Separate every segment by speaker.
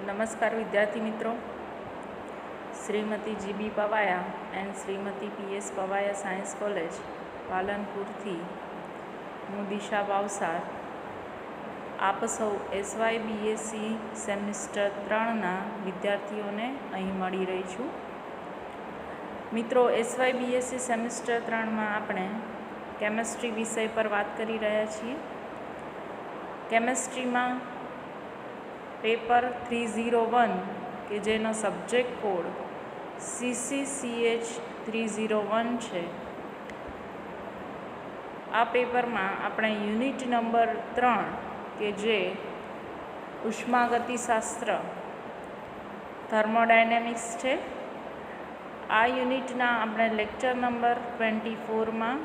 Speaker 1: નમસ્કાર વિદ્યાર્થી મિત્રો, Shrimati G B Pavaya and Shrimati P S Pavaya science college પાલનપુરથી હું દિશા ભાવસાર આપ સૌ એસવાય બીએસસી સેમિસ્ટર 3ના વિદ્યાર્થીઓને અહીં મળી રહી છું. મિત્રો, એસવાય બીએસસી સેમિસ્ટર 3માં આપણે કેમેસ્ટ્રી વિષય પર વાત કરી રહ્યા છીએ. કેમેસ્ટ્રીમાં પેપર 301 કે જેનો સબ્જેક્ટ કોડ CCCH 301 છે, આ પેપરમાં આપણે યુનિટ નંબર 3 કે જે ઉષ્માગતિશાસ્ત્ર થર્મોડાયનેમિક્સ છે, આ યુનિટના આપણે લેક્ચર નંબર 24માં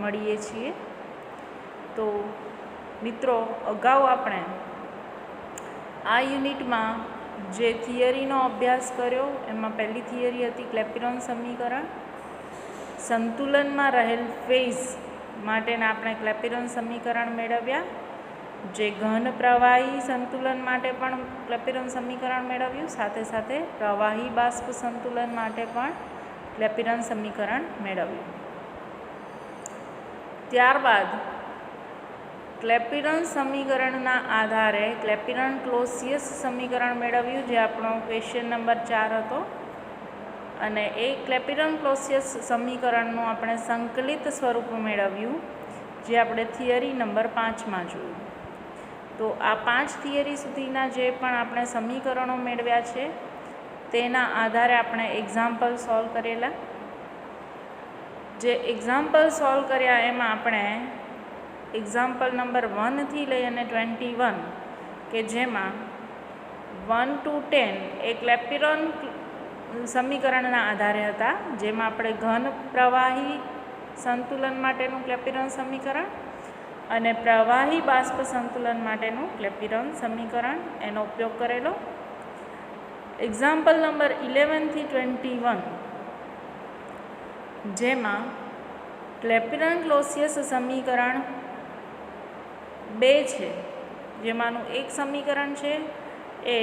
Speaker 1: મળીએ છીએ. તો મિત્રો, અગાઉ આપણે આ યુનિટમાં જે થિયરીનો અભ્યાસ કર્યો એમાં પહેલી થિયરી હતી ક્લેપિરોન સમીકરણ. સંતુલનમાં રહેલ ફેઝ માટેના આપણે ક્લેપિરોન સમીકરણ મેળવ્યા. જે ઘન પ્રવાહી સંતુલન માટે પણ ક્લેપિરોન સમીકરણ મેળવ્યું, સાથે સાથે પ્રવાહી બાષ્પ સંતુલન માટે પણ ક્લેપિરોન સમીકરણ મેળવ્યું. ત્યારબાદ ક્લેપિરોન સમીકરણના આધારે ક્લેપિરોન-ક્લોસિયસ સમીકરણ મેળવ્યું, જે આપણો ક્વેશ્ચન નંબર 4 હતો. અને એ ક્લેપિરોન-ક્લોસિયસ સમીકરણનું આપણે સંકલિત સ્વરૂપ મેળવ્યું, જે આપણે થિયરી નંબર 5માં જોયું. તો આ 5 થિયરી સુધીના જે પણ આપણે સમીકરણો મેળવ્યા છે તેના આધારે આપણે એક્ઝામ્પલ સોલ્વ કરેલા. જે એક્ઝામ્પલ સોલ્વ કર્યા એમાં આપણે એક્ઝામ્પલ નંબર 1 થી લઈ અને 21 કે જેમાં 1 to 10 એ ક્લેપિરોન સમીકરણના આધારે હતા, જેમાં આપણે ઘન પ્રવાહી સંતુલન માટેનું ક્લેપિરોન સમીકરણ અને પ્રવાહી બાષ્પ સંતુલન માટેનું ક્લેપિરોન સમીકરણ એનો ઉપયોગ કરેલો. એક્ઝામ્પલ નંબર 11 થી 21 જેમાં ક્લેપિરોન-ક્લોસિયસ સમીકરણ 2 છે, જેમાંનું એક સમીકરણ છે એ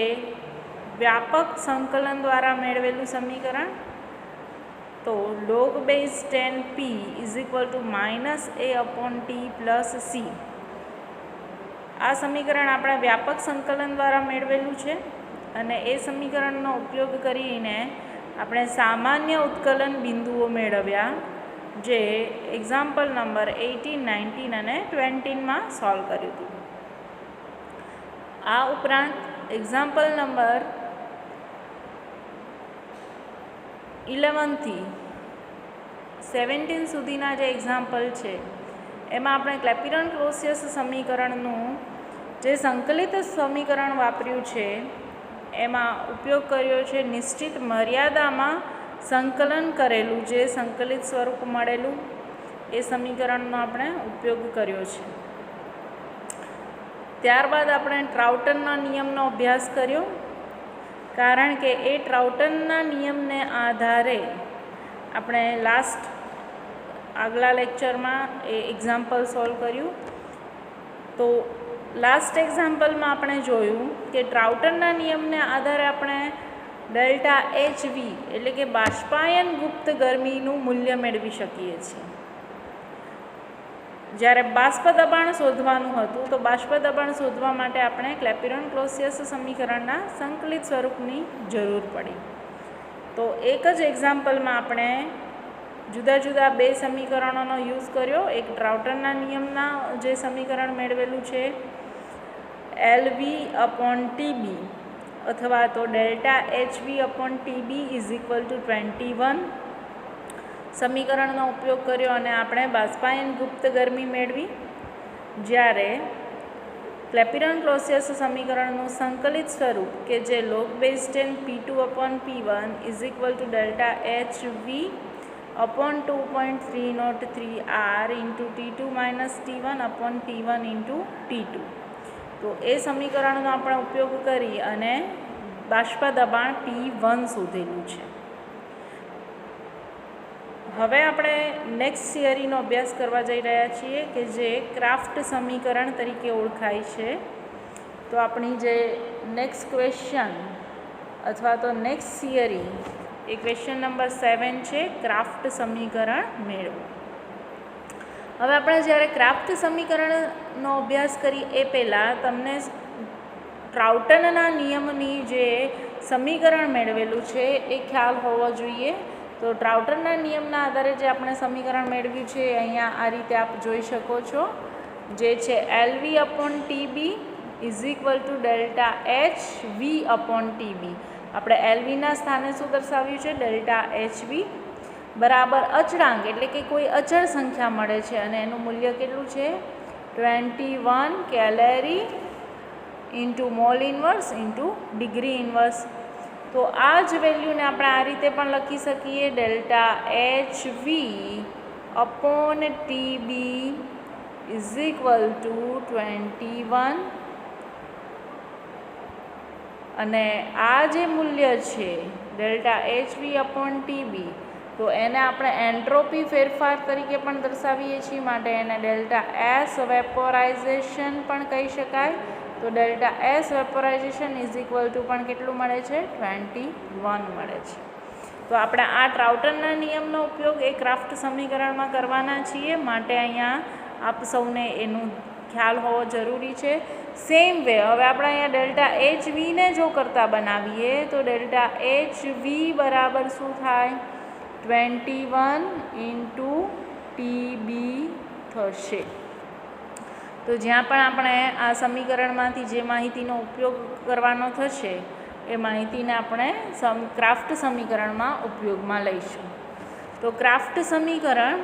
Speaker 1: વ્યાપક સંકલન દ્વારા મેળવેલું સમીકરણ. તો log base 10p -a/t + c, આ સમીકરણ આપણે વ્યાપક સંકલન દ્વારા મેળવેલું છે. અને એ સમીકરણનો ઉપયોગ કરીને આપણે સામાન્ય ઉત્કલન બિંદુઓ મેળવ્યા, જે એક્ઝામ્પલ નંબર 18, 19 અને 20માં સોલ્વ કર્યું હતું. આ ઉપરાંત એક્ઝામ્પલ નંબર 11 થી 17 સુધીના જે એક્ઝામ્પલ છે એમાં આપણે ક્લેપિરોન-ક્લોસિયસ સમીકરણનું જે સંકલિત સમીકરણ વાપર્યું છે એમાં ઉપયોગ કર્યો છે નિશ્ચિત મર્યાદામાં સંકલન કરેલું, જે સંકલિત સ્વરૂપ મળેલું એ સમીકરણનો આપણે ઉપયોગ કર્યો છે. ત્યારબાદ આપણે ટ્રાઉટનના નિયમનો અભ્યાસ કર્યો, કારણ કે એ ટ્રાઉટનના નિયમને આધારે આપણે આગલા લેક્ચરમાં એ એક્ઝામ્પલ સોલ્વ કર્યું. તો લાસ્ટ એક્ઝામ્પલમાં આપણે જોયું કે ટ્રાઉટનના નિયમને આધારે આપણે ડેલ્ટા HV એટલે કે બાષ્પાયન ગુપ્ત ગરમીનું મૂલ્ય મેળવી શકીએ છીએ. જ્યારે બાષ્પ દબાણ શોધવાનું હતું તો બાષ્પ દબાણ શોધવા માટે આપણે ક્લેપિરોન-ક્લોસિયસ સમીકરણના સંકલિત સ્વરૂપની જરૂર પડી. તો એક જ એક્ઝામ્પલમાં આપણે જુદા જુદા 2 સમીકરણોનો યુઝ કર્યો. એક ટ્રાઉટનના નિયમના જે સમીકરણ મેળવેલું છે LV/TB અથવા તો ડેલ્ટા HV/TB = 21 સમીકરણનો ઉપયોગ કર્યો અને આપણે બાષ્પાયન ગુપ્ત ગરમી મેળવી. જ્યારે ક્લેપિરોન-ક્લોસિયસ સમીકરણનું સંકલિત સ્વરૂપ કે જે log base 10 P2/P1 = delta HV/2.303 R × T2 - T1/T1 × T2. તો એ સમીકરણનો આપણે ઉપયોગ કરી અને બાષ્પ દબાણ P1 શોધેલું છે. હવે આપણે નેક્સ્ટ થિયરીનો અભ્યાસ કરવા જઈ રહ્યા છીએ કે જે ક્રાફ્ટ સમીકરણ તરીકે ઓળખાય છે. તો આપણી જે નેક્સ્ટ ક્વેશ્ચન અથવા તો નેક્સ્ટ થિયરી એ ક્વેશ્ચન નંબર 7 છે, ક્રાફ્ટ સમીકરણ મેળવો. હવે આપણે જ્યારે ક્રાફ્ટ સમીકરણનો અભ્યાસ કરીએ એ પહેલાં તમને ટ્રાઉટનના નિયમની જે સમીકરણ મેળવેલું છે એ ખ્યાલ હોવો જોઈએ. તો ટ્રાઉટનના નિયમના આધારે જે આપણે સમીકરણ મેળવ્યું છે અહીંયા આ રીતે આપ જોઈ શકો છો, જે છે LV/TB is equal to delta HV/TB. આપણે LVના સ્થાને શું દર્શાવ્યું છે? ડેલ્ટા HV બરાબર અચળાંક એટલે કે કોઈ અચળ સંખ્યા મળે છે અને એનું મૂલ્ય કેટલું છે? 21 calorie into mall inverse into degree inverse. તો આ જ વેલ્યુને આપણે આ રીતે પણ લખી શકીએ, delta HV/TB is equal to 21. અને આ જે મૂલ્ય છે ડેલ્ટા HV/TB, તો એને આપણે એન્ટ્રોપી ફેરફાર તરીકે પણ દર્શાવીએ છીએ, માટે એને ડેલ્ટા S વેપોરાઇઝેશન પણ કહી શકાય. તો delta S vaporisation is equal to પણ કેટલું મળે છે? 21 મળે છે. તો આપણે આ ટ્રાઉટનના નિયમનો ઉપયોગ એ ક્રાફ્ટ સમીકરણમાં કરવાના છીએ, માટે અહીંયા આપ સૌને એનું ખ્યાલ હોવો જરૂરી છે. સેમ વે હવે આપણે અહીંયા ડેલ્ટા HVને જો કરતાં બનાવીએ તો ડેલ્ટા HV બરાબર શું થાય? 21 ઇન્ટુ TB થશે. તો જ્યાં પણ આપણે આ સમીકરણમાંથી જે માહિતીનો ઉપયોગ કરવાનો થશે એ માહિતીને આપણે ક્રાફ્ટ સમીકરણમાં ઉપયોગમાં લઈશું. તો ક્રાફ્ટ સમીકરણ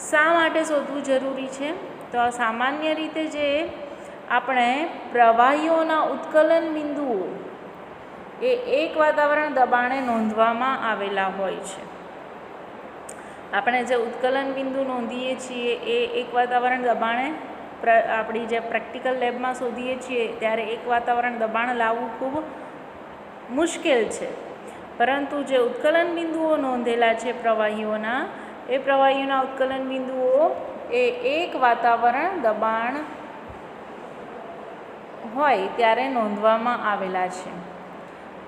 Speaker 1: શા માટે શોધવું જરૂરી છે? તો સામાન્ય રીતે જે આપણે પ્રવાહીઓના ઉત્કલન બિંદુઓ એ એક વાતાવરણ દબાણે નોંધવામાં આવેલા હોય છે. આપણે જે ઉત્કલન બિંદુ નોંધીએ છીએ એ એક વાતાવરણ દબાણે આપણી જે પ્રેક્ટિકલ લેબમાં શોધીએ છીએ ત્યારે એક વાતાવરણ દબાણ લાવવું ખૂબ મુશ્કેલ છે, પરંતુ જે ઉત્કલન બિંદુઓ નોંધેલા છે પ્રવાહીઓના, એ પ્રવાહીઓના ઉત્કલન બિંદુઓ એ એક વાતાવરણ દબાણ હોય ત્યારે નોંધવામાં આવેલા છે.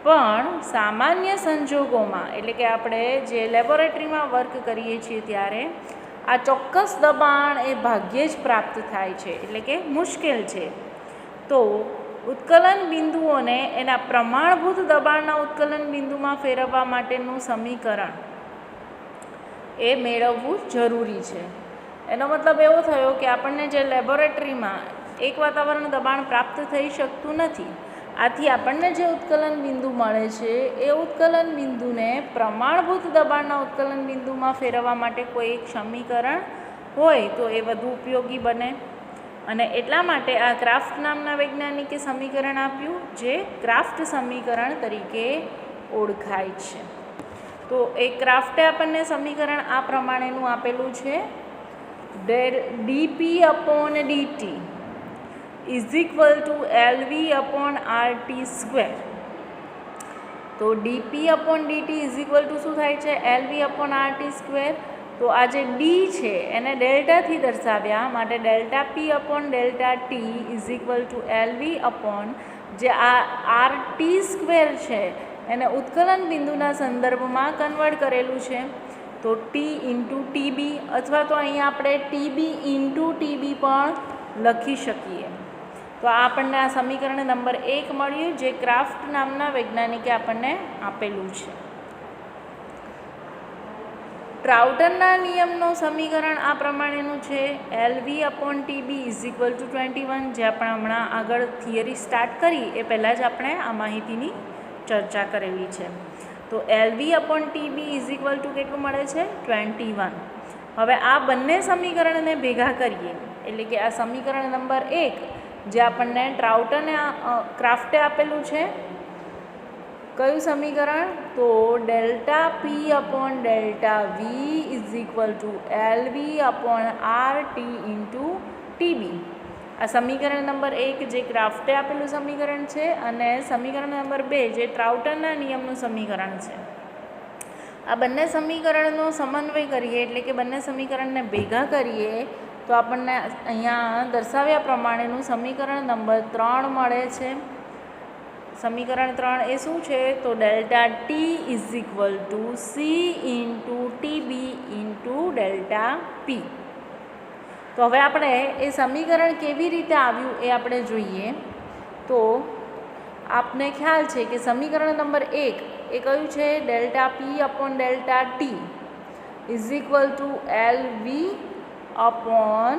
Speaker 1: પણ સામાન્ય સંજોગોમાં એટલે કે આપણે જે લેબોરેટરીમાં વર્ક કરીએ છીએ ત્યારે આ ચોક્કસ દબાણ એ ભાગ્યે જ પ્રાપ્ત થાય છે, એટલે કે મુશ્કેલ છે. તો ઉત્કલન બિંદુઓને એના પ્રમાણભૂત દબાણના ઉત્કલન બિંદુમાં ફેરવવા માટેનું સમીકરણ એ મેળવવું જરૂરી છે. એનો મતલબ એવો થયો કે આપણને જે લેબોરેટરીમાં એક વાતાવરણ દબાણ પ્રાપ્ત થઈ શકતું નથી, આથી આપણને જે ઉત્કલન બિંદુ મળે છે એ ઉત્કલન બિંદુને પ્રમાણભૂત દબાણના ઉત્કલન બિંદુમાં ફેરવવા માટે કોઈ એક સમીકરણ હોય તો એ વધુ ઉપયોગી બને. અને એટલા માટે આ ક્રાફ્ટ નામના વૈજ્ઞાનિકે સમીકરણ આપ્યું, જે ક્રાફ્ટ સમીકરણ તરીકે ઓળખાય છે. તો એ ક્રાફ્ટે આપણને સમીકરણ આ પ્રમાણેનું આપેલું છે, dP/dt is equal two LV/RT². તો dP/dt ઇઝ ઇક્વલ ટુ શું થાય છે? LV/RT². તો આ જે ડી છે એને ડેલ્ટાથી દર્શાવ્યા, માટે delta P/ΔT is equal two LV/ જે આ RT² છે એને ઉત્કલન બિંદુના સંદર્ભમાં કન્વર્ટ કરેલું છે, તો T ઇન્ટુ TB, અથવા તો અહીંયા આપણે TB ઇન્ટુ TB પણ લખી શકીએ. તો આપણને આ સમીકરણ નંબર 1 મળ્યું, જે ક્રાફ્ટ નામના વૈજ્ઞાનિકે આપણને આપેલું છે. ટ્રાઉટનના નિયમનું સમીકરણ આ પ્રમાણેનું છે, LV/TB ઇઝ ઇક્વલ ટુ 21. જે આપણે હમણાં આગળ થિયરી સ્ટાર્ટ કરી એ પહેલાં જ આપણે આ માહિતીની ચર્ચા કરેલી છે. તો LV/TB ઇઝ ઇક્વલ ટુ કેટલું મળે છે? 21. હવે આ બંને સમીકરણને ભેગા કરીએ એટલે કે આ સમીકરણ નંબર 1 જે આપણને ટ્રાઉટને ક્રાફ્ટે આપેલું છે, કયું સમીકરણ? તો delta P/ΔV is equal two LV/RT into TB. આ સમીકરણ નંબર 1 જે ક્રાફ્ટે આપેલું સમીકરણ છે, અને સમીકરણ નંબર 2 જે ટ્રાઉટનના નિયમનું સમીકરણ છે. આ બંને સમીકરણનો સમન્વય કરીએ એટલે કે બંને સમીકરણને ભેગા કરીએ તો આપણને અહીંયા દર્શાવ્યા પ્રમાણેનું સમીકરણ નંબર 3 મળે છે. સમીકરણ 3 એ શું છે? તો delta T is equal two C into T B into delta P. તો હવે આપણે એ સમીકરણ કેવી રીતે આવ્યું એ આપણે જોઈએ. તો આપને ખ્યાલ છે કે સમીકરણ નંબર 1 એ કયું છે? Delta P upon delta T is equal to L V upon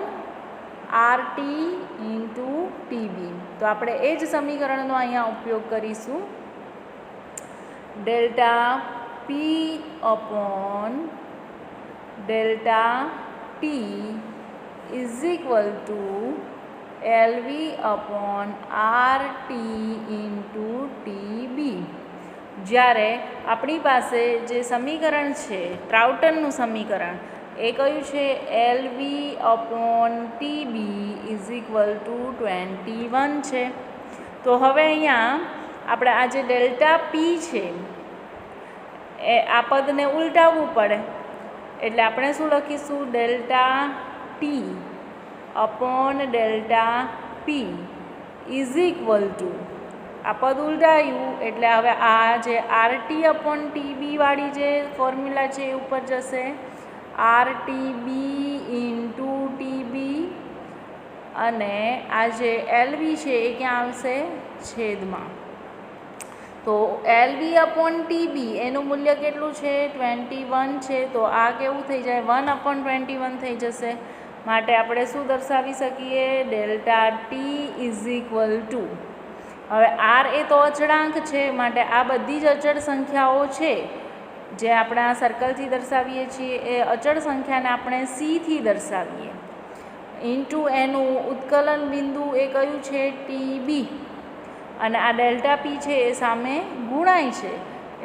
Speaker 1: R T into TB. તો આપણે એ જ સમીકરણનો અહીંયા ઉપયોગ કરીશું. Delta P upon delta T is equal to L V upon R T into TB. જ્યારે આપણી પાસે જે સમીકરણ છે ટ્રાઉટનનું સમીકરણ એ કયું છે? L V upon TB is equal to 21 છે. તો હવે અહીંયા આપણે આ જે ડેલ્ટા પી છે એ આ પદને ઉલટાવવું પડે, એટલે આપણે શું લખીશું? Delta T upon delta P is equal two, આ પદ ઉલટાયું એટલે હવે આ જે આર ટી અપોન ટીબી વાળી જે ફોર્મ્યુલા છે એ ઉપર જશે. R T B into TB અને આ જે એલ વી છે એ ક્યાં આવશે? છેદમાં. તો એલ વી અપોન ટીબી એનું મૂલ્ય કેટલું છે? 21 છે. તો આ કેવું થઈ જાય? 1 અપોન 21 થઈ જશે. માટે આપણે શું દર્શાવી શકીએ? Delta T is equal two, હવે આર એ તો અચળાંક છે માટે આ બધી જ અચળ સંખ્યાઓ છે જે આપણે આ સર્કલથી દર્શાવીએ છીએ એ અચળ સંખ્યાને આપણે સીથી દર્શાવીએ. ઇન્ટુ એનું ઉત્કલન બિંદુ એ કયું છે? ટીબી. અને આ ડેલ્ટા પી છે એ સામે ગુણાય છે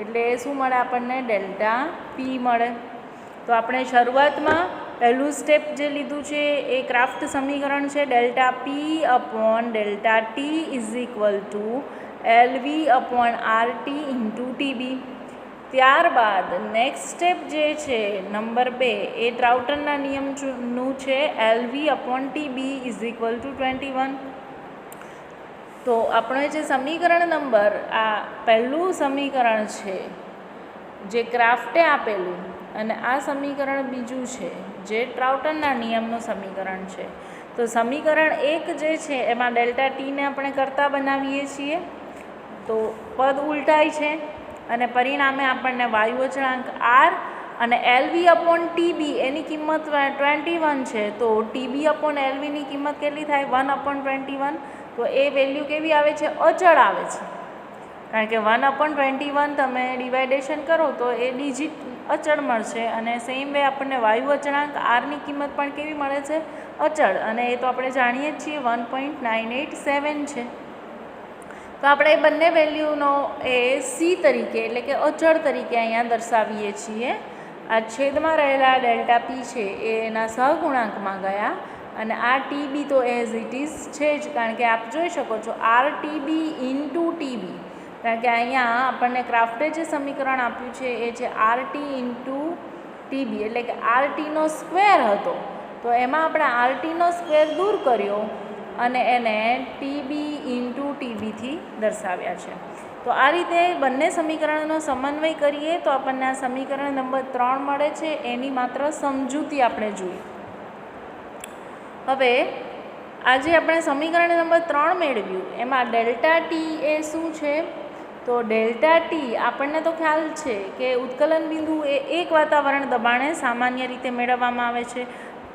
Speaker 1: એટલે શું મળે આપણને? ડેલ્ટા પી મળે. તો આપણે શરૂઆતમાં પહેલું સ્ટેપ જે લીધું છે એ ક્રાફ્ટ સમીકરણ છે. Delta P upon delta T is equal to L V upon R T into TB. ત્યારબાદ નેક્સ્ટ સ્ટેપ જે છે નંબર 2 એ ટ્રાઉટનના નિયમનું છે. L V upon TB is equal to 21. તો આપણે જે સમીકરણ નંબર આ પહેલું સમીકરણ છે જે ક્રાફ્ટે આપેલું અને આ સમીકરણ બીજું છે જે ટ્રાઉટનના નિયમનું સમીકરણ છે. તો સમીકરણ 1 જે છે એમાં ડેલ્ટા ટીને આપણે કરતા બનાવીએ છીએ તો પદ ઉલટાય છે અને પરિણામે આપણને વાયુ અચળાંક આર અને એલ વી અપોન ટીબી એની કિંમત 21 છે. તો ટીબી અપોન એલ વીની કિંમત કેટલી થાય? 1 અપોન 21. તો એ વેલ્યુ કેવી આવે છે? અચળ આવે છે. કારણ કે 1 અપોન 21 તમે ડિવાઇડેશન કરો તો એ ડિજિટ અચળ મળશે અને સેમ વે આપણને વાયુ અચળાંક આરની કિંમત પણ કેવી મળે છે? અચળ. અને એ તો આપણે જાણીએ જ છીએ 1.987 છે. તો આપણે એ બંને વેલ્યુનો એ સી તરીકે એટલે કે અચળ તરીકે અહીંયા દર્શાવીએ છીએ. આ છેદમાં રહેલા ડેલ્ટા પી છે એ એના સહગુણાંકમાં ગયા અને આ ટીબી તો એઝ ઇટ ઇઝ છે જ, કારણ કે આપ જોઈ શકો છો આર ટીબી ઇન્ટુ ટીબી. કારણ કે અહીંયા આપણને ક્રાફ્ટે જે સમીકરણ આપ્યું છે એ છે આર ટી ઇન્ટુ ટીબી એટલે કે આર ટીનો સ્ક્વેર હતો. તો એમાં આપણે આર ટીનો સ્ક્વેર દૂર કર્યો અને એને ટીબી ઇન્ટુ ટીબીથી દર્શાવ્યા છે. તો આ રીતે બંને સમીકરણનો સમન્વય કરીએ તો આપણને આ સમીકરણ નંબર 3 મળે છે. એની માત્ર સમજૂતી આપણે જોઈએ. હવે આજે આપણે સમીકરણ નંબર 3 મેળવ્યું એમાં ડેલ્ટા ટી એ શું છે? તો ડેલ્ટા ટી આપણને તો ખ્યાલ છે કે ઉત્કલન બિંદુ એ એક વાતાવરણ દબાણે સામાન્ય રીતે મેળવવામાં આવે છે,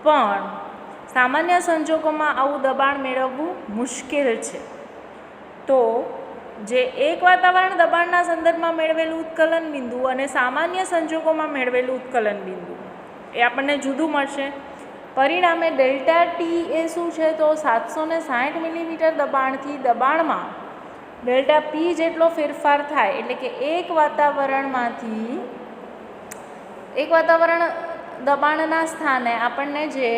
Speaker 1: પણ સામાન્ય સંજોગોમાં આવું દબાણ મેળવવું મુશ્કેલ છે. તો જે એક વાતાવરણ દબાણના સંદર્ભમાં મેળવેલું ઉત્કલન બિંદુ અને સામાન્ય સંજોગોમાં મેળવેલું ઉત્કલન બિંદુ એ આપણને જુદું મળશે. પરિણામે ડેલ્ટા ટી એ શું છે? તો 760 મિલીમીટર દબાણથી દબાણમાં ડેલ્ટા પી જેટલો ફેરફાર થાય એટલે કે એક વાતાવરણ દબાણના સ્થાને આપણને જે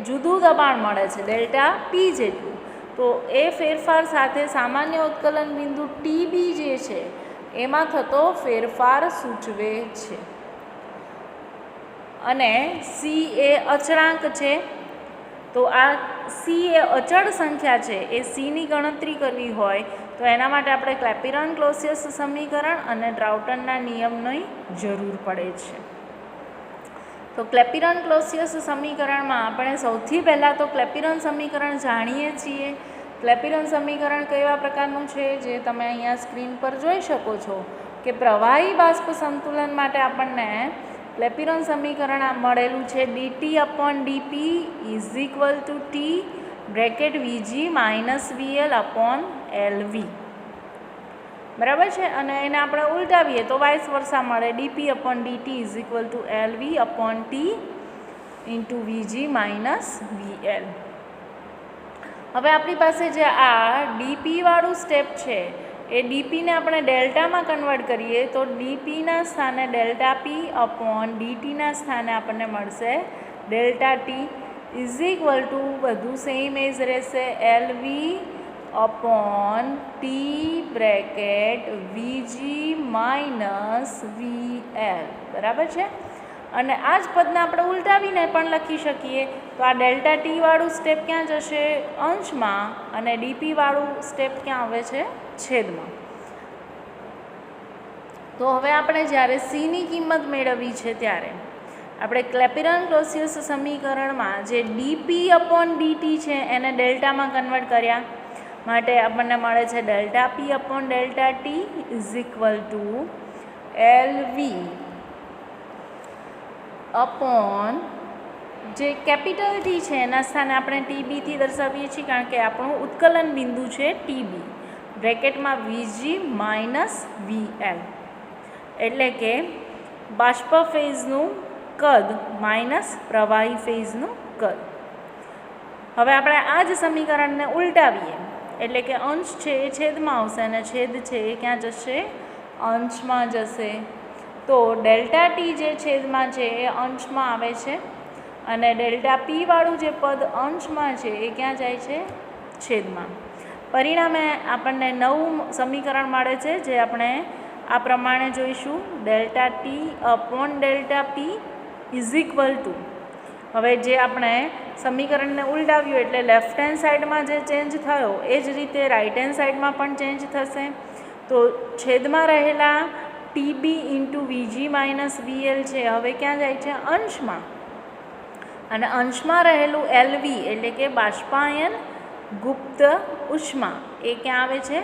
Speaker 1: જુદું દબાણ મળે છે ડેલ્ટા પી જેટલું, તો એ ફેરફાર સાથે સામાન્ય ઉત્કલન બિંદુ ટીબી જે છે એમાં થતો ફેરફાર સૂચવે છે. અને સી એ અચળાંક છે. તો આ સી એ અચળ સંખ્યા છે, એ સીની ગણતરી કરવી હોય તો એના માટે આપણે ક્લેપિરન-ક્લોસિયસ સમીકરણ અને ટ્રાઉટનના નિયમની જરૂર પડે છે. તો ક્લેપિરન-ક્લોસિયસ સમીકરણમાં આપણે સૌથી પહેલાં તો ક્લેપિરન સમીકરણ જાણીએ છીએ. ક્લેપિરન સમીકરણ કેવા પ્રકારનું છે જે તમે અહીંયા સ્ક્રીન પર જોઈ શકો છો કે પ્રવાહી બાષ્પ સંતુલન માટે આપણને ક્લેપિરન સમીકરણ મળેલું છે dT/dP = T bracket Vg - VL /LV. બરાબર છે. અને એને આપણે ઉલટાવીએ તો વાઇસ વર્સા મળે dP/dT = LV/T × Vg - VL. હવે આપણી પાસે જે આ ડીપીવાળું સ્ટેપ છે એ ડીપીને આપણે ડેલ્ટામાં કન્વર્ટ કરીએ તો ડીપીના સ્થાને ∆P/dTના સ્થાને આપણને મળશે ∆T = બધું સેમ એજ રહેશે LV/T બ્રેકેટ Vg - VL. બરાબર છે. અને આ જ પદને આપણે ઉલટાવીને પણ લખી શકીએ તો આ ∆T વાળું સ્ટેપ ક્યાં જશે? અંશમાં. અને ડીપી વાળું સ્ટેપ ક્યાં આવે છે? છેદમાં. તો હવે આપણે જ્યારે સીની કિંમત મેળવવી છે ત્યારે આપણે ક્લેપિરન-ક્લોસિયસ સમીકરણમાં જે dP/dT છે એને ડેલ્ટામાં કન્વર્ટ કર્યા માટે આપણને મળે છે ∆P/∆T = LV જે કેપિટલ ટી છે એના સ્થાને આપણે TBથી દર્શાવીએ છીએ કારણ કે આપણું ઉત્કલન બિંદુ છે TB બ્રેકેટમાં Vg - VL એટલે કે બાષ્પ ફેઝનું કદ માઇનસ પ્રવાહી ફેઝનું કદ. હવે આપણે આ જ સમીકરણને ઉલટાવીએ એટલે કે અંશ છે એ છેદમાં આવશે અને છેદ છે એ ક્યાં જશે? અંશમાં જશે. તો ∆T જે છેદમાં છે એ અંશમાં આવે છે અને ∆P વાળું જે પદ અંશમાં છે એ ક્યાં જાય છે? છેદમાં. પરિણામે આપણને નવું સમીકરણ મળે છે જે આપણે આ પ્રમાણે જોઈશું ∆T/∆P = હવે જે આપણે સમીકરણને ઉલટાવ્યું એટલે લેફ્ટ હેન્ડ સાઈડમાં જે ચેન્જ થયો એ જ રીતે રાઈટ હેન્ડ સાઈડમાં પણ ચેન્જ થશે. તો છેદમાં રહેલા TB × Vg - VL છે હવે ક્યાં જાય છે? અંશમાં. અને અંશમાં રહેલું LV એટલે કે બાષ્પાયન ગુપ્ત ઉષ્મા એ ક્યાં આવે છે?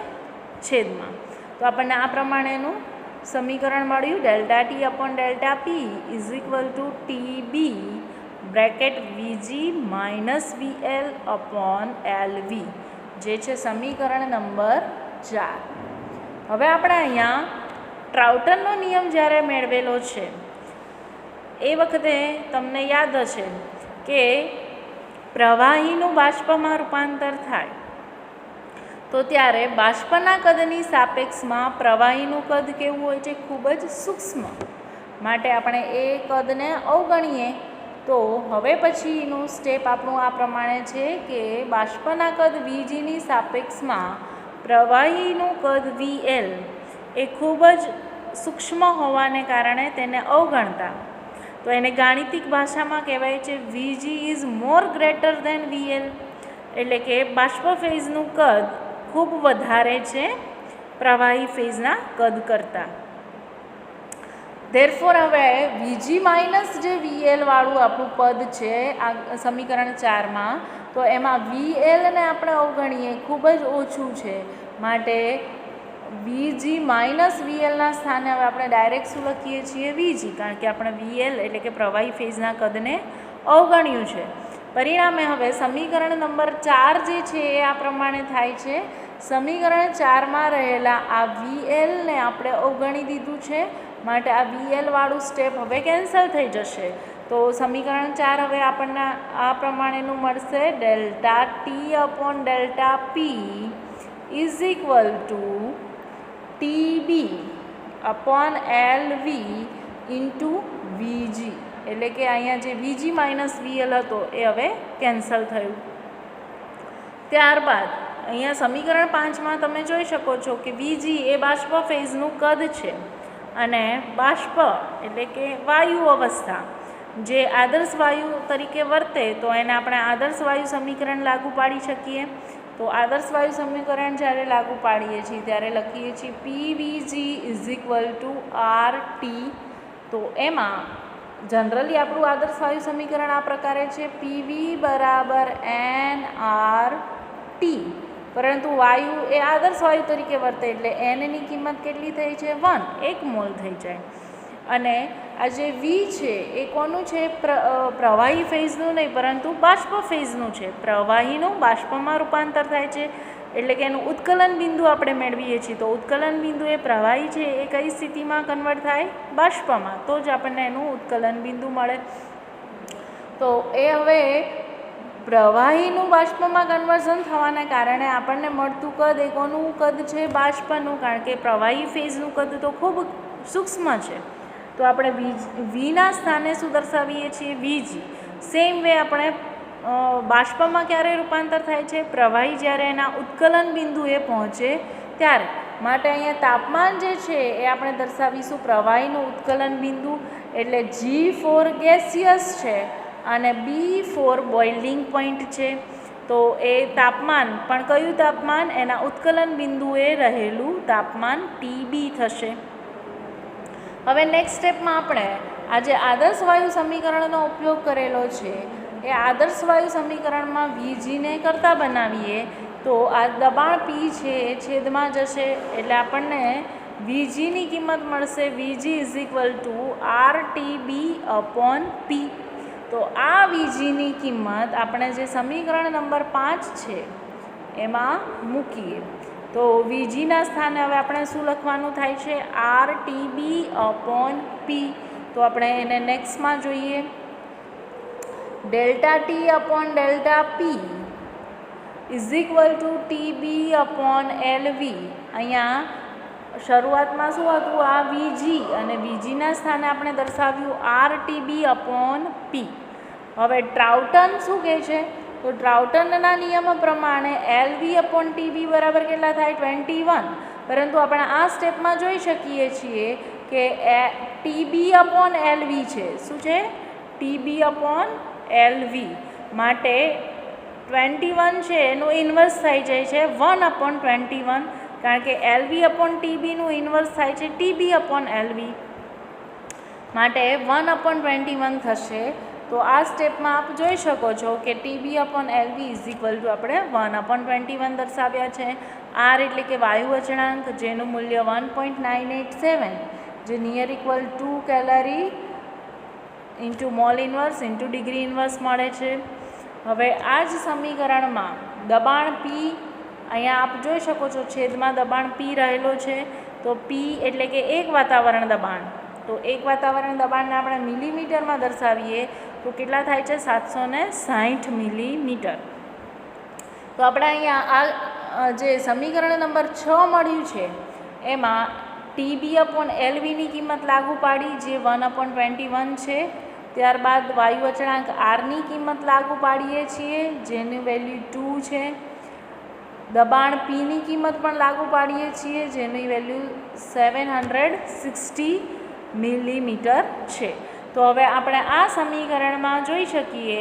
Speaker 1: છેદમાં. તો આપણને આ પ્રમાણેનું સમીકરણ મળ્યું ∆T/∆P = TB bracket Vg - VL /LV જે છે સમીકરણ નંબર 4. હવે આપણે અહીંયા ટ્રાઉટનનો નિયમ જ્યારે મેળવેલો છે એ વખતે તમને યાદ હશે કે પ્રવાહીનું બાષ્પમાં રૂપાંતર થાય તો ત્યારે બાષ્પના કદની સાપેક્ષમાં પ્રવાહીનું કદ કેવું હોય છે? ખૂબ જ સૂક્ષ્મ. માટે આપણે એ કદને અવગણીએ તો હવે પછીનું સ્ટેપ આપણું આ પ્રમાણે છે કે બાષ્પના કદ Vgની સાપેક્ષમાં પ્રવાહીનું કદ VL એ ખૂબ જ સૂક્ષ્મ હોવાને કારણે તેને અવગણતા તો એને ગાણિતિક ભાષામાં કહેવાય છે Vg = VL એટલે કે બાષ્પ ફેઝનું કદ ખૂબ વધારે છે પ્રવાહી ફેઝના કદ કરતાં. ધેરફોર હવે Vg - જે VL વાળું આપણું પદ છે આ સમીકરણ 4માં તો એમાં VLને આપણે અવગણીએ ખૂબ જ ઓછું છે માટે Vg - VLના સ્થાને હવે આપણે ડાયરેક્ટ શું લખીએ છીએ? Vg કારણ કે આપણે VL એટલે કે પ્રવાહી ફેઝના કદને અવગણ્યું છે. પરિણામે હવે સમીકરણ નંબર 4 જે છે એ આ પ્રમાણે થાય છે. સમીકરણ 4માં રહેલા આ VLને આપણે અવગણી દીધું છે માટે આ VL વાળું સ્ટેપ હવે કેન્સલ થઈ જશે. તો સમીકરણ 4 હવે આપણને આ પ્રમાણેનું મળશે ∆T/∆P = TB/LV × Vg એટલે કે અહીંયા જે Vg - VL હતો એ હવે કેન્સલ થયું. ત્યારબાદ અહીંયા સમીકરણ 5માં તમે જોઈ શકો છો કે Vg એ બાષ્પ ફેઝનું કદ છે અને બાષ્પ એટલે કે વાયુ અવસ્થા જે આદર્શ વાયુ તરીકે વર્તે તો એને આપણે આદર્શ વાયુ સમીકરણ લાગુ પાડી શકીએ. તો તો આદર્શ વાયુ સમીકરણ જ્યારે લાગુ પાડીએ છીએ ત્યારે લખીએ છીએ P V G is equal to R T. તો એમાં જનરલી આપણું આદર્શ વાયુ સમીકરણ આ પ્રકારે છે પીવી બરાબર એન આર ટી, પરંતુ વાયુ એ આદર્શ વાયુ તરીકે વર્તે એટલે એનની કિંમત કેટલી થઈ છે 1, 1 મોલ થઈ જાય. અને આ જે વી છે એ કોનું છે? પ્રવાહી ફેઝનું નહીં પરંતુ બાષ્પ ફેઝનું છે. પ્રવાહીનું બાષ્પમાં રૂપાંતર થાય છે એટલે કે એનું ઉત્કલન બિંદુ આપણે મેળવીએ છીએ. તો ઉત્કલન બિંદુ એ પ્રવાહી છે એ કઈ સ્થિતિમાં કન્વર્ટ થાય? બાષ્પમાં. તો જ આપણને એનું ઉત્કલન બિંદુ મળે. તો એ હવે પ્રવાહીનું બાષ્પમાં કન્વર્ઝન થવાના કારણે આપણને મળતું કદ એ કોનું કદ છે? બાષ્પનું. કારણ કે પ્રવાહી ફેઝનું કદ તો ખૂબ સૂક્ષ્મ છે. તો આપણે વીના સ્થાને શું દર્શાવીએ છીએ? વીજી. સેમ વે આપણે બાષ્પમાં ક્યારે રૂપાંતર થાય છે? પ્રવાહી જ્યારે એના ઉત્કલન બિંદુએ પહોંચે ત્યારે. માટે અહીંયા તાપમાન જે છે એ આપણે દર્શાવીશું પ્રવાહીનું ઉત્કલન બિંદુ એટલે G4 ગેસિયસ છે અને B4 બોઇલિંગ પોઈન્ટ છે. તો એ તાપમાન પણ કયું તાપમાન? એના ઉત્કલન બિંદુએ રહેલું તાપમાન TB થશે. હવે નેક્સ્ટ સ્ટેપમાં આપણે આ જે આદર્શ વાયુ સમીકરણનો ઉપયોગ કરેલો છે એ આદર્શ વાયુ સમીકરણમાં વીજીને કરતાં બનાવીએ તો આ દબાણ પી છે એ છેદમાં જશે એટલે આપણને વીજીની કિંમત મળશે V G is equal to R T B upon P. તો આ વીજીની કિંમત આપણે જે સમીકરણ નંબર 5 છે એમાં મૂકીએ. તો વીજીના સ્થાને હવે આપણે શું લખવાનું થાય છે? R T B upon P. તો આપણે એને નેક્સ્ટમાં જોઈએ. Delta T upon delta P is equal to T B upon એલવી. અહીંયા શરૂઆતમાં શું હતું? આ વીજી અને વીજીના સ્થાને આપણે દર્શાવ્યું આર ટીબી અપોન પી. હવે ટ્રાઉટન શું કહે છે? તો ટ્રાઉટનના નિયમ પ્રમાણે એલવી અપોન ટીબી બરાબર કેટલા થાય? 21. પરંતુ આપણે આ સ્ટેપમાં જોઈ શકીએ છીએ કે ટીબી અપોન એલવી છે. શું છે? TB upon એલવી. માટે 21 છે એનું ઇન્વર્સ થઈ જાય છે 1/21, કારણ કે એલવી અપોન ટીબીનું ઇન્વર્સ થાય છે ટીબી અપોન એલવી. માટે 1/21 થશે. તો આ સ્ટેપમાં આપ જોઈ શકો છો કે TB upon એલવી is equal two આપણે 1/21 દર્શાવ્યા છે. આર એટલે કે વાયુ અચળાંક જેનું મૂલ્ય 1.987 જે near equal 2 calorie into mall inverse into degree inverse મળે છે. હવે આ જ સમીકરણમાં દબાણ પી અહીંયા આપ જોઈ શકો છો છેદમાં દબાણ પી રહેલો છે. તો પી એટલે કે એક વાતાવરણ દબાણ. તો એક વાતાવરણ દબાણને આપણે મિલીમીટરમાં દર્શાવીએ તો કેટલા થાય છે? 760 મિલીમીટર. તો આપણે અહીંયા આ જે સમીકરણ નંબર 6 મળ્યું છે એમાં ટીબી અપોન એલવીની કિંમત લાગુ પાડી જે 1/21 છે. ત્યારબાદ વાયુ અચળાંક આરની કિંમત લાગુ પાડીએ છીએ જેની વેલ્યુ 2 છે. દબાણ પીની કિંમત પણ લાગુ પાડીએ છીએ જેની વેલ્યુ 760 મિલીમીટર છે. તો હવે આપણે આ સમીકરણમાં જોઈ શકીએ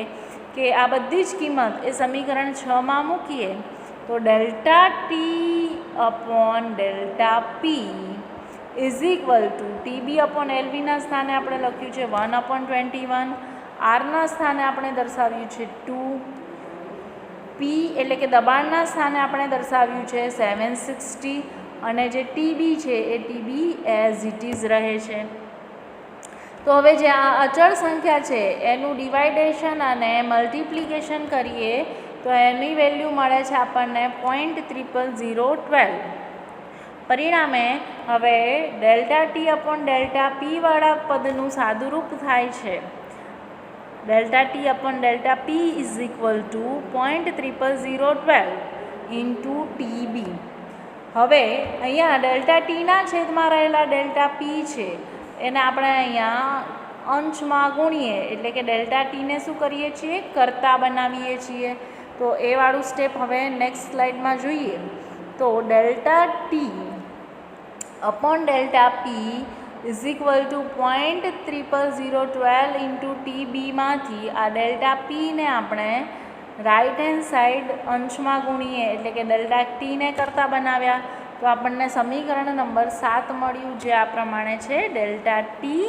Speaker 1: કે આ બધી જ કિંમત એ સમીકરણ 6માં મૂકીએ તો delta T upon delta P is equal to T B upon એલવીના સ્થાને આપણે લખ્યું છે 1/21, આરના સ્થાને આપણે દર્શાવ્યું છે 2, પી એટલે કે દબાણના સ્થાને આપણે દર્શાવ્યું છે 760 અને જે ટીબી છે એ ટીબી એઝ ઇટ ઇઝ રહે છે. તો હવે જે આ અચળ સંખ્યા છે એનું ડિવાઇડેશન અને મલ્ટિપ્લિકેશન કરીએ તો એની વેલ્યુ મળે છે આપણને 0.00012. પરિણામે હવે ડેલ્ટા ટી અપોન ડેલ્ટા પીવાળા પદનું સાદુરૂપ થાય છે delta T upon delta P is equal to 0.00012 into TB. હવે અહીંયા ડેલ્ટા ટીના છેદમાં રહેલા ડેલ્ટા પી છે એને આપણે અહીંયા અંશમાં ગુણીએ એટલે કે ડેલ્ટા ટીને શું કરીએ છીએ? કરતા બનાવીએ છીએ. તો એ વાળું સ્ટેપ હવે નેક્સ્ટ સ્લાઇડમાં જોઈએ. તો delta T upon delta P is equal to 0.00012 into ટીબીમાંથી આ ડેલ્ટા પીને આપણે રાઈટ હેન્ડ સાઈડ અંશમાં ગુણીએ એટલે કે ડેલ્ટા ટીને કરતાં બનાવ્યા તો આપણને સમીકરણ નંબર 7 મળ્યું, જે આ પ્રમાણે છે. Delta T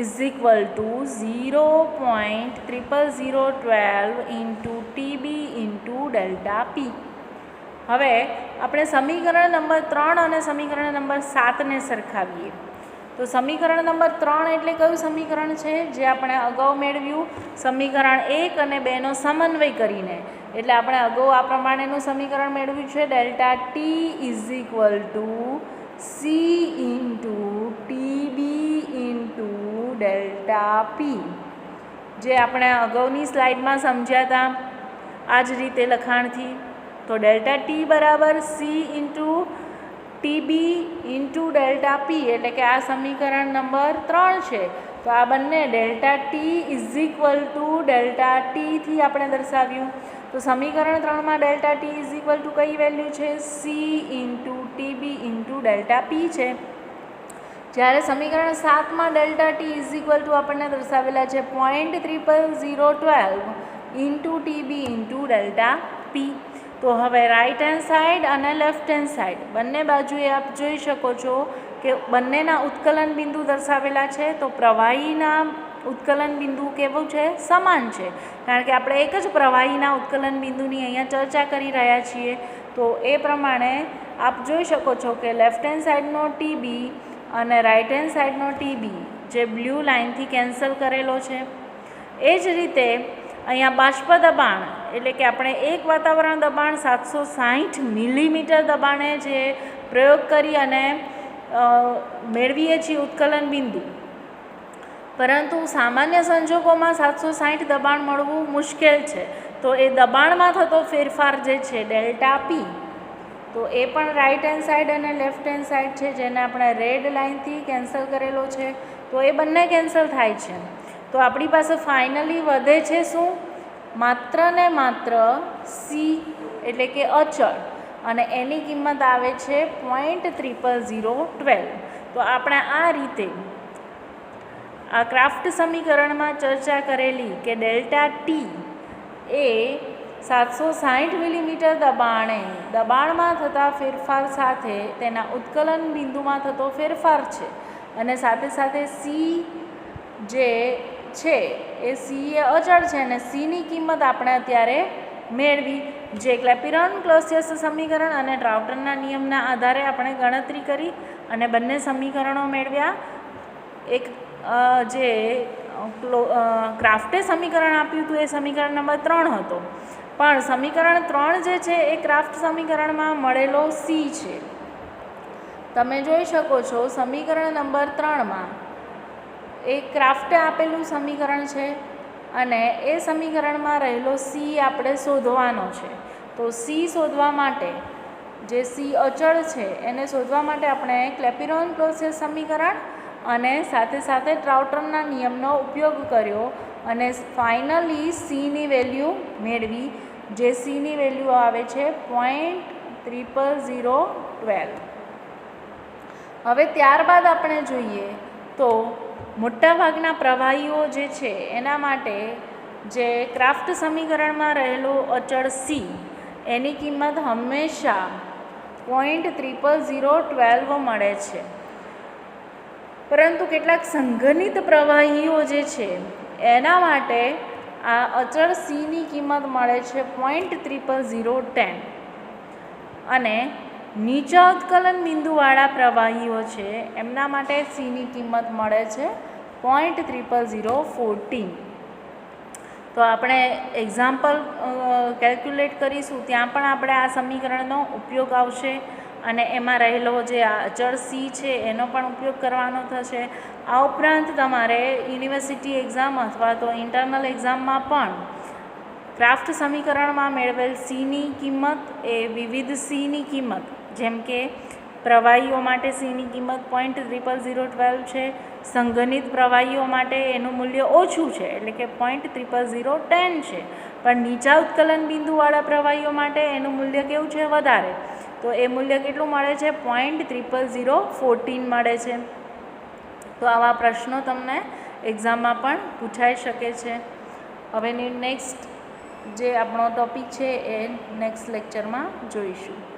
Speaker 1: is equal to 0.00012 into T B into delta પી. હવે આપણે સમીકરણ નંબર 3 અને સમીકરણ નંબર 7ને સરખાવીએ. તો સમીકરણ નંબર 3 એટલે કયું સમીકરણ છે? જે આપણે અગાઉ મેળવ્યું સમીકરણ 1 અને 2નો સમન્વય કરીને. એટલે આપણે અગાઉ આ પ્રમાણેનું સમીકરણ મેળવ્યું છે. Delta T is equal two C into T B into delta પી, જે આપણે અગાઉની સ્લાઇડમાં સમજ્યા હતા આ જ રીતે લખાણથી. તો ડેલ્ટા ટી બરાબર C into T B into delta પી, એટલે કે આ સમીકરણ નંબર 3 છે. તો આ બંને delta T is equal to delta ટીથી આપણે દર્શાવ્યું. તો સમીકરણ 3માં delta T is equal to કઈ વેલ્યુ છે? C into T B into delta P છે. જ્યારે સમીકરણ 7માં delta T is equal to આપણને દર્શાવેલા છે 0.00012 into T B into delta P. તો હવે રાઈટ હેન્ડ સાઈડ અને લેફ્ટ હેન્ડ સાઈડ બંને બાજુએ આપ જોઈ શકો છો કે બંનેના ઉત્કલન બિંદુ દર્શાવેલા છે. તો પ્રવાહીના ઉત્કલન બિંદુ કેવું છે? સમાન છે, કારણ કે આપણે એક જ પ્રવાહીના ઉત્કલન બિંદુની અહીંયા ચર્ચા કરી રહ્યા છીએ. તો એ પ્રમાણે આપ જોઈ શકો છો કે લેફ્ટ હેન્ડ સાઈડનો ટીબી અને રાઈટ હેન્ડ સાઈડનો ટીબી જે બ્લુ લાઇનથી કેન્સલ કરેલો છે. એ જ રીતે અહીંયા બાષ્પ દબાણ એટલે કે આપણે એક વાતાવરણ દબાણ 760 મિલીમીટર દબાણે જે પ્રયોગ કરી અને મેળવીએ છીએ ઉત્કલન બિંદુ, પરંતુ સામાન્ય સંજોગોમાં 760 દબાણ મળવું મુશ્કેલ છે. તો એ દબાણમાં થતો ફેરફાર જે છે ડેલ્ટા પી, તો એ પણ રાઈટ હેન્ડ સાઈડ અને લેફ્ટ હેન્ડ સાઈડ છે, જેને આપણે રેડ લાઇનથી કેન્સલ કરેલો છે. તો એ બંને કેન્સલ થાય છે. તો આપણી પાસે ફાઇનલી વધે છે શું? માત્ર ને માત્ર સી એટલે કે અચળ, અને એની કિંમત આવે છે 0.00012. તો આપણે આ રીતે આ ક્રાફ્ટ સમીકરણમાં ચર્ચા કરેલી કે ડેલ્ટા ટી એ 760 મિલીમીટર દબાણમાં થતા ફેરફાર સાથે તેના ઉત્કલન બિંદુમાં થતો ફેરફાર છે, અને સાથે સાથે સી જે છે એ સી એ અચળ છે, અને સીની કિંમત આપણે અત્યારે મેળવી, જે ક્લેપીરોન-ક્લોસિયસ સમીકરણ અને ટ્રાઉટનના નિયમના આધારે આપણે ગણતરી કરી અને બંને સમીકરણો મેળવ્યા. એક જે ક્રાફ્ટે સમીકરણ આપ્યું હતું એ સમીકરણ નંબર 3 હતો, પણ સમીકરણ 3 જે છે એ ક્રાફ્ટ સમીકરણમાં મળેલો સી છે. તમે જોઈ શકો છો સમીકરણ નંબર 3માં એ ક્રાફ્ટે આપેલું સમીકરણ છે, અને એ સમીકરણમાં રહેલો સી આપણે શોધવાનો છે. તો સી શોધવા માટે, જે સી અચળ છે એને શોધવા માટે આપણે ક્લેપીરોન-ક્લોસિયસ સમીકરણ અને સાથે સાથે ટ્રાઉટનના નિયમનો ઉપયોગ કર્યો, અને ફાઇનલી સીની વેલ્યુ મેળવી, જે સીની વેલ્યુ આવે છે 0.00012. હવે ત્યારબાદ આપણે જોઈએ તો મોટાભાગના પ્રવાહીઓ જે છે એના માટે જે ક્રાફ્ટ સમીકરણમાં રહેલું અચળ સી એની કિંમત હંમેશા 0.00012 મળે છે, પરંતુ કેટલાક સંઘનિત પ્રવાહીઓ જે છે એના માટે આ અચળ સીની કિંમત મળે છે 0.010, અને નીચા ઉત્કલન બિંદુવાળા પ્રવાહીઓ છે એમના માટે સીની કિંમત મળે છે 0.014. તો આપણે એક્ઝામ્પલ કેલ્ક્યુલેટ કરીશું, ત્યાં પણ આપણે આ સમીકરણનો ઉપયોગ આવશે, અને એમાં રહેલો જે આ અચળ સી છે એનો પણ ઉપયોગ કરવાનો થશે. આ ઉપરાંત તમારે યુનિવર્સિટી એક્ઝામ અથવા તો ઇન્ટરનલ એક્ઝામમાં પણ ક્રાફ્ટ સમીકરણમાં મેળવેલ સીની કિંમત એ વિવિધ સીની કિંમત, જેમ કે પ્રવાહીઓ માટે સીની કિંમત 0.00012 છે, સંઘનિત પ્રવાહીઓ માટે એનું મૂલ્ય ઓછું છે એટલે કે 0.010 છે, પણ નીચા ઉત્કલન બિંદુવાળા પ્રવાહીઓ માટે એનું મૂલ્ય કેવું છે? વધારે. તો એ મૂલ્ય કેટલું મળે છે? 0.014 મળે છે. તો આવા પ્રશ્નો તમને એક્ઝામમાં પણ પૂછાઈ શકે છે. હવેની નેક્સ્ટ જે આપણો ટૉપિક છે એ નેક્સ્ટ લેક્ચરમાં જોઈશું.